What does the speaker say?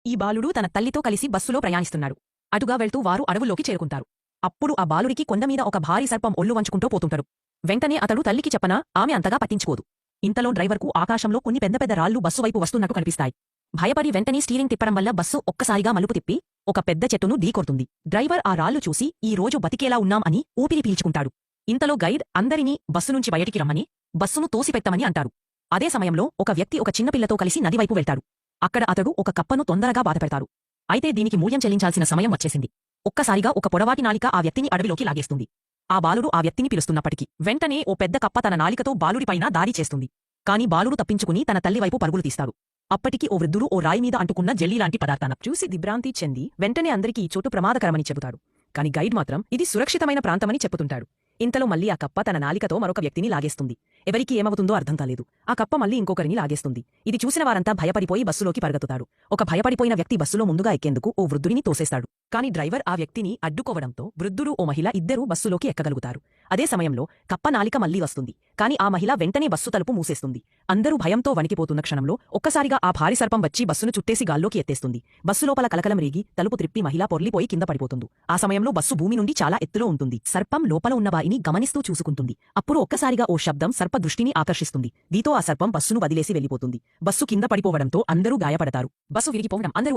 ఈ బాలుడు తన తల్లితో కలిసి బస్సులో ప్రయాణిస్తున్నాడు. అటుగా వెళ్తూ వారు అడవుల్లోకి చేరుకుంటారు. అప్పుడు ఆ బాలుడికి కొండమీద ఒక భారీ సర్పం ఒళ్ళు వంచుకుంటూ పోతుంటాడు. వెంటనే అతడు తల్లికి చెప్పనా ఆమె అంతగా పట్టించుకోదు. ఇంతలో డ్రైవర్కు ఆకాశంలో కొన్ని పెద్ద పెద్ద రాళ్లు బస్సు వైపు వస్తున్నట్టు కనిపిస్తాయి. భయపడి వెంటనే స్టీరింగ్ తిప్పడం వల్ల బస్సు ఒక్కసారిగా మలుపు తిప్పి ఒక పెద్ద చెట్టును ఢీకొడుతుంది. డ్రైవర్ ఆ రాళ్లు చూసి ఈ రోజు బతికేలా ఉన్నాం అని ఊపిరి పీల్చుకుంటాడు. ఇంతలో గైడ్ అందరినీ బస్సు నుంచి బయటికి రమ్మని, బస్సును తోసిపెట్టమని అంటారు. అదే సమయంలో ఒక వ్యక్తి ఒక చిన్నపిల్లతో కలిసి నదివైపు వెళ్తాడు. అక్కడ అతడు ఒక కప్పను తొందరగా బాధపెడతాడు. అయితే దీనికి మూల్యం చెల్లించాల్సిన సమయం వచ్చేసింది. ఒక్కసారిగా ఒక పొడవాటి నాలిక ఆ వ్యక్తిని అడవిలోకి లాగేస్తుంది. ఆ బాలుడు ఆ వ్యక్తిని పిలుస్తున్నప్పటికీ వెంటనే ఓ పెద్ద కప్ప తన నాలికతో బాలుడిపైన దాడి చేస్తుంది. కాని బాలుడు తప్పించుకుని తన తల్లివైపు పరుగులు తీస్తాడు. అప్పటికి ఓ వృద్ధుడు ఓ రాయి మీద అంటుకున్న జెల్లీలాంటి పదార్థాన్ని చూసి దిగ్భ్రాంతి చెంది వెంటనే అందరికీ ఈ చోటు ప్రమాదకరమని చెబుతాడు. కాని గైడ్ మాత్రం ఇది సురక్షితమైన ప్రాంతమని చెప్పుతుంటాడు. ఇంతలో మళ్లీ ఆ కప్ప తన నాలికతో మరొక వ్యక్తిని లాగేస్తుంది. ఎవరికి ఏమవుతుందో అర్థం కాలేదు. ఆ కప్ప మళ్లీ ఇంకొకరిని లాగేస్తుంది. ఇది చూసిన వారంతా భయపడిపోయి బస్సులోకి పరుగెత్తుతారు. ఒక భయపడిపోయిన వ్యక్తి బస్సులో ముందుగా ఎక్కేందుకు ఓ వృద్ధుడిని తోసేస్తాడు. కాని డ్రైవర్ ఆ వ్యక్తిని అడ్డుకోవడంతో వృద్ధుడు ఓ మహిళ ఇద్దరూ బస్సులోకి ఎక్కగలుగుతారు. అదే సమయంలో కప్ప నాలిక మళ్లీ వస్తుంది. కాని ఆ మహిళ వెంటనే బస్సు తలుపు మూసేస్తుంది. అందరూ భయంతో వణికిపోతున్న క్షణంలో ఒక్కసారిగా ఆ భారీ సర్పం వచ్చి బస్సును చుట్టేసి గాల్లోకి ఎత్తేస్తుంది. బస్సు లోపల కలకలం రేగి తలుపు త్రిప్పి మహిళ పొర్లిపోయి కింద పడిపోతుంది. ఆ సమయంలో బస్సు భూమి నుండి చాలా ఎత్తులో ఉంటుంది. సర్పం లోపల ఉన్న వారిని గమనిస్తూ చూసుకుంటుంది. అప్పుడు ఒక్కసారిగా ఓ శబ్దం సర్ప దృష్టిని ఆకర్షిస్తుంది. దీంతో ఆ సర్పం బస్సును వదిలేసి వెళ్లిపోతుంది. బస్సు కింద పడిపోవడంతో అందరూ గాయపడతారు. బస్సు విరిగిపోవడం అందరూ